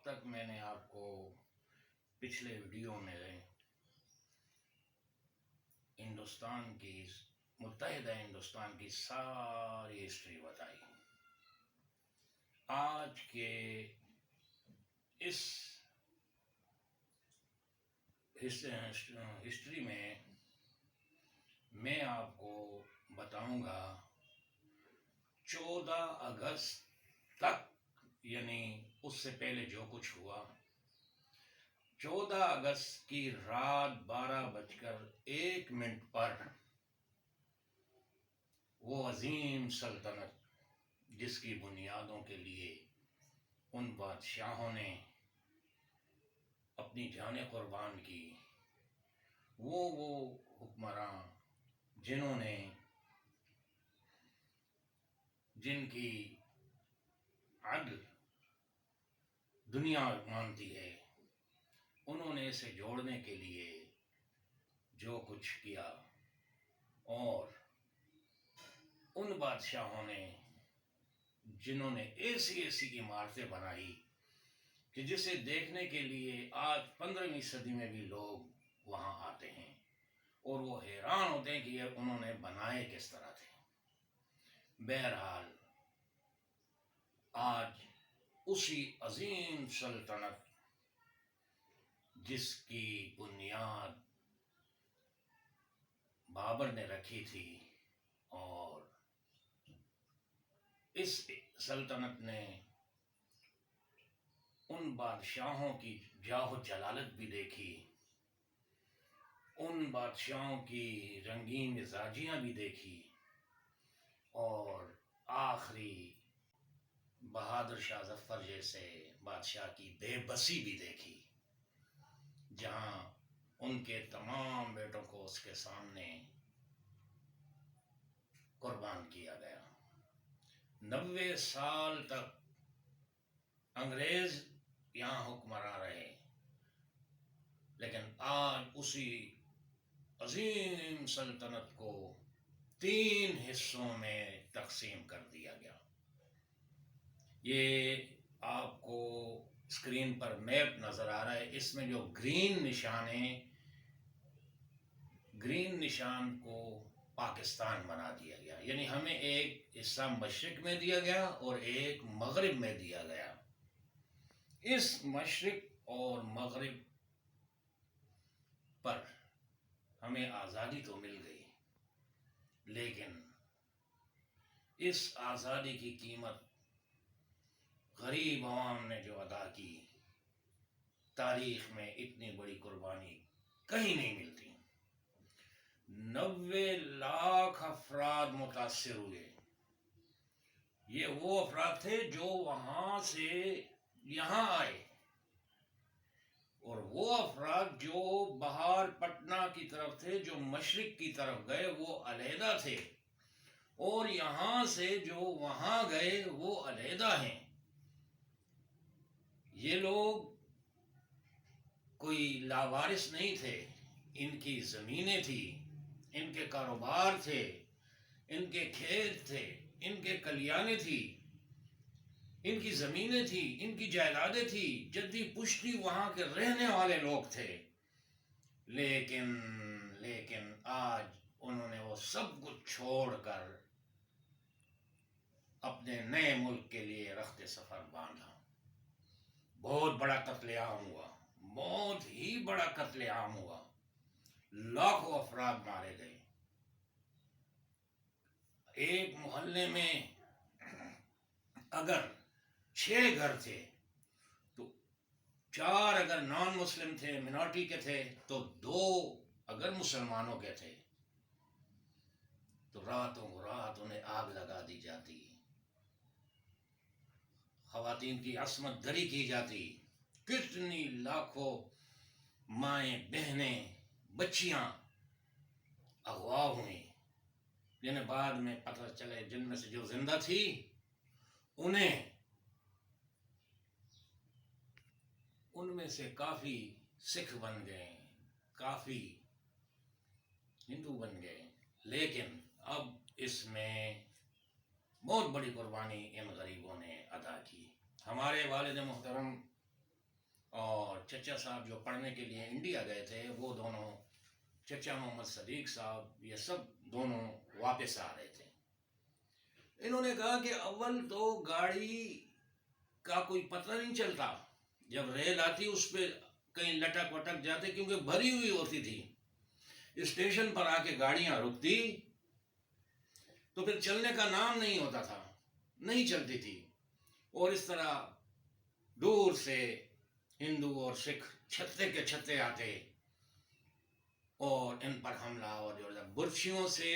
تک میں نے آپ کو پچھلے ویڈیو میں ہندوستان کی متحدہ ہندوستان کی ساری ہسٹری بتائی. آج کے اس ہسٹری میں آپ کو بتاؤں گا 14 اگست تک، یعنی اس سے پہلے جو کچھ ہوا. 14 اگست کی رات 12:01 پر وہ عظیم سلطنت جس کی بنیادوں کے لیے ان بادشاہوں نے اپنی جانیں قربان کی، وہ حکمراں جن کی عدل دنیا مانتی ہے، انہوں نے اسے جوڑنے کے لیے جو کچھ کیا، اور ان بادشاہوں نے جنہوں نے ایسی عمارتیں بنائی کہ جسے دیکھنے کے لیے آج 15ویں صدی میں بھی لوگ وہاں آتے ہیں اور وہ حیران ہوتے ہیں کہ یہ انہوں نے بنائے کس طرح تھے. بہرحال آج اسی عظیم سلطنت جس کی بنیاد بابر نے رکھی تھی، اور اس سلطنت نے ان بادشاہوں کی جاہ و جلالت بھی دیکھی، ان بادشاہوں کی رنگین مزاجیاں بھی دیکھی، اور آخری بہادر شاہ ظفر جیسے بادشاہ کی بے بسی بھی دیکھی، جہاں ان کے تمام بیٹوں کو اس کے سامنے قربان کیا گیا. 90 سال تک انگریز یہاں حکمراں رہے، لیکن آج اسی عظیم سلطنت کو 3 حصوں میں تقسیم کر دیا گیا. یہ آپ کو اسکرین پر میپ نظر آ رہا ہے. اس میں جو گرین نشان کو پاکستان بنا دیا گیا، یعنی ہمیں ایک حصہ مشرق میں دیا گیا اور ایک مغرب میں دیا گیا. اس مشرق اور مغرب پر ہمیں آزادی تو مل گئی، لیکن اس آزادی کی قیمت غریب عوام نے جو ادا کی، تاریخ میں اتنی بڑی قربانی کہیں نہیں ملتی. 90 لاکھ افراد متاثر ہوئے. یہ وہ افراد تھے جو وہاں سے یہاں آئے، اور وہ افراد جو باہر پٹنہ کی طرف تھے، جو مشرق کی طرف گئے، وہ علیحدہ تھے، اور یہاں سے جو وہاں گئے وہ علیحدہ ہیں. یہ لوگ کوئی لاوارث نہیں تھے. ان کی زمینیں تھیں، ان کے کاروبار تھے، ان کے کھیت تھے، ان کے کلیانیں تھی، ان کی زمینیں تھیں، ان کی جائیدادیں تھیں. جدی پشتی وہاں کے رہنے والے لوگ تھے، لیکن آج انہوں نے وہ سب کچھ چھوڑ کر اپنے نئے ملک کے لیے رخت سفر باندھا. بہت بڑا قتل عام ہوا، بہت ہی بڑا قتل عام ہوا. لاکھوں افراد مارے گئے. ایک محلے میں اگر 6 گھر تھے تو 4 اگر نان مسلم تھے، منارٹی کے تھے، تو 2 اگر مسلمانوں کے تھے، تو راتوں رات انہیں آگ لگا دی جاتی، خواتین کی عصمت دری کی جاتی. کتنی لاکھوں مائیں، بہنیں، بچیاں اغوا ہوئیں، جنہیں بعد میں پتہ چلے جن میں سے جو زندہ تھی ان میں سے کافی سکھ بن گئے، کافی ہندو بن گئے. لیکن اب اس میں بہت بڑی قربانی ان غریبوں نے ادا کی. ہمارے والد محترم اور چچا صاحب جو پڑھنے کے لیے انڈیا گئے تھے وہ دونوں، چچا محمد صدیق صاحب، یہ سب دونوں واپس آ رہے تھے۔ انہوں نے کہا کہ اول تو گاڑی کا کوئی پتہ نہیں چلتا، جب ریل آتی اس پہ کہیں لٹک وٹک جاتے کیونکہ بھری ہوئی ہوتی تھی، اسٹیشن پر آ کے گاڑیاں رکتی تو پھر چلنے کا نام نہیں ہوتا تھا، نہیں چلتی تھی، اور اس طرح دور سے ہندو اور سکھ چھتے کے چھتے آتے اور ان پر حملہ، اور جو برچھیوں سے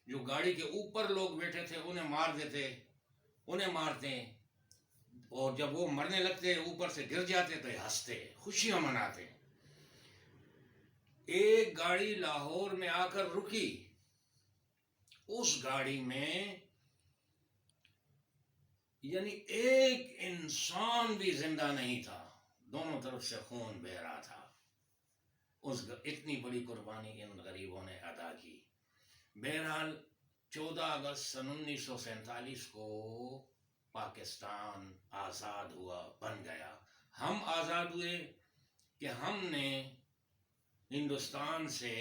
جو گاڑی کے اوپر لوگ بیٹھے تھے انہیں مار دیتے، انہیں مارتے، اور جب وہ مرنے لگتے اوپر سے گر جاتے تو ہنستے، خوشیاں مناتے۔ ایک گاڑی لاہور میں آ کر رکی، اس گاڑی میں یعنی ایک انسان بھی زندہ نہیں تھا، دونوں طرف سے خون بہ رہا تھا۔ اتنی بڑی قربانی ان غریبوں نے ادا کی۔ بہرحال 14 اگست سن 1947 کو پاکستان آزاد ہوا، بن گیا۔ ہم آزاد ہوئے کہ ہم نے ہندوستان سے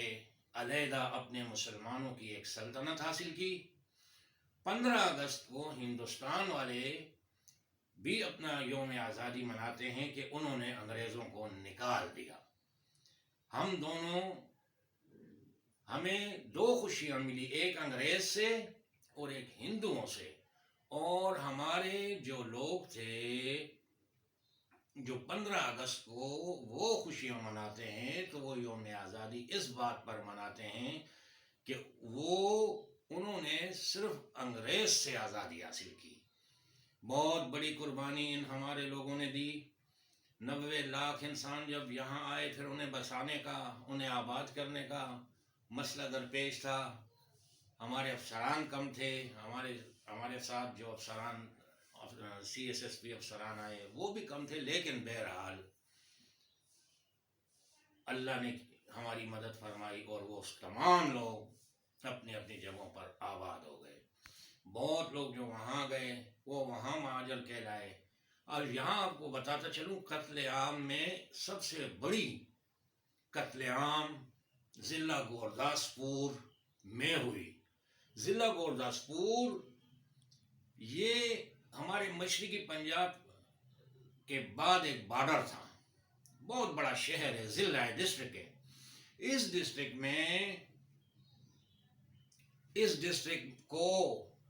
علیحدہ اپنے مسلمانوں کی ایک سلطنت حاصل کی۔ 15 اگست کو ہندوستان والے بھی اپنا یوم آزادی مناتے ہیں کہ انہوں نے انگریزوں کو نکال دیا۔ ہمیں دو خوشیاں ملی، ایک انگریز سے اور ایک ہندوؤں سے، اور ہمارے جو لوگ تھے جو 15 اگست کو وہ خوشیاں مناتے ہیں تو وہ یوم آزادی اس بات پر مناتے ہیں کہ انہوں نے صرف انگریز سے آزادی حاصل کی۔ بہت بڑی قربانی ان ہمارے لوگوں نے دی۔ 90 لاکھ انسان جب یہاں آئے، پھر انہیں بسانے کا، انہیں آباد کرنے کا مسئلہ درپیش تھا۔ ہمارے افسران کم تھے، ہمارے ساتھ جو افسران CSSP افسران آئے وہ بھی کم تھے، لیکن بہرحال اللہ نے ہماری مدد فرمائی اور وہ تمام لوگ اپنی اپنی جگہوں پر آباد ہو گئے۔ بہت لوگ جو وہاں گئے وہ وہاں مہاجر کہلائے۔ اور یہاں آپ کو بتاتا چلوں، قتل عام میں سب سے بڑی قتل عام ضلع گورداسپور میں ہوئی۔ ضلع گورداسپور یہ ہمارے مشرقی پنجاب کے بعد ایک بارڈر تھا، بہت بڑا شہر ہے، ضلع ہے، ڈسٹرکٹ ہے۔ اس ڈسٹرکٹ کو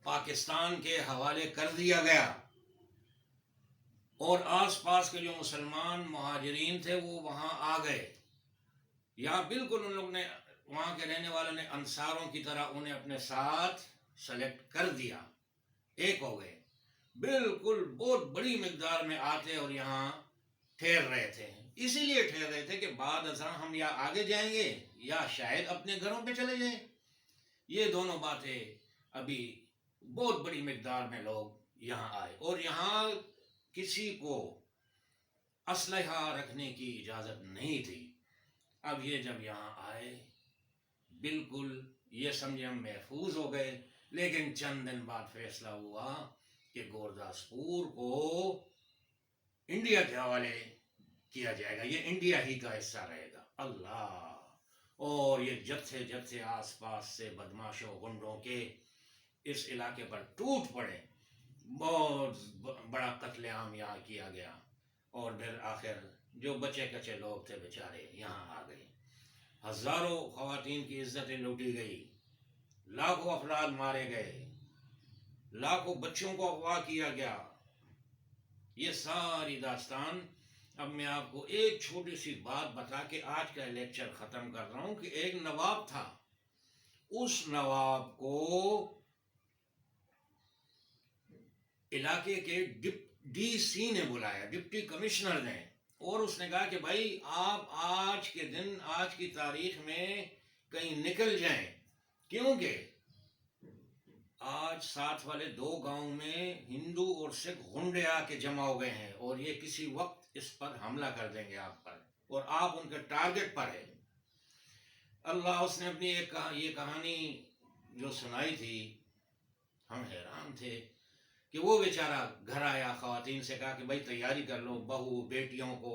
پاکستان کے حوالے کر دیا گیا، اور آس پاس کے جو مسلمان مہاجرین تھے وہ وہاں آ گئے۔ یہاں بالکل ان لوگ نے، وہاں کے رہنے والوں نے انصاروں کی طرح انہیں اپنے ساتھ سلیکٹ کر دیا، ایک ہو گئے، بالکل بہت بڑی مقدار میں آتے اور یہاں ٹھہر رہے تھے۔ اسی لیے ٹھہر رہے تھے کہ بعد ازاں ہم یا آگے جائیں گے یا شاید اپنے گھروں پہ چلے جائیں۔ یہ دونوں باتیں، ابھی بہت بڑی مقدار میں لوگ یہاں آئے، اور یہاں کسی کو اسلحہ رکھنے کی اجازت نہیں تھی۔ اب یہ جب یہاں آئے، بالکل یہ سمجھے ہم محفوظ ہو گئے، لیکن چند دن بعد فیصلہ ہوا کہ گورداسپور کو انڈیا کے حوالے کیا جائے گا، یہ انڈیا ہی کا حصہ رہے گا۔ اللہ! اور یہ جتھے آس پاس سے بدماشوں گنڈوں کے اس علاقے پر ٹوٹ پڑے، بہت بڑا قتل عام یہاں کیا گیا، اور پھر آخر جو بچے کچے لوگ تھے بیچارے یہاں آ گئے۔ ہزاروں خواتین کی عزتیں لوٹی گئی، لاکھوں افراد مارے گئے، لاکھوں بچوں کو اغوا کیا گیا۔ یہ ساری داستان، اب میں آپ کو ایک چھوٹی سی بات بتا کے آج کا لیکچر ختم کر رہا ہوں کہ ایک نواب تھا، اس نواب کو علاقے کے DC نے بلایا، ڈپٹی کمشنر نے، اور اس نے کہا کہ بھائی آپ آج کے دن، آج کی تاریخ میں کہیں نکل جائیں، کیونکہ آج ساتھ والے 2 گاؤں میں ہندو اور سکھ غنڈے آ کے جمع ہو گئے ہیں، اور یہ کسی وقت اس پر حملہ کر دیں گے آپ پر، اور آپ ان کے ٹارگٹ پر ہیں۔ اللہ! اس نے اپنی یہ کہانی جو سنائی تھی، ہم حیران تھے کہ وہ بیچارہ گھر آیا، خواتین سے کہا کہ بھائی تیاری کر لو، بہو بیٹیوں کو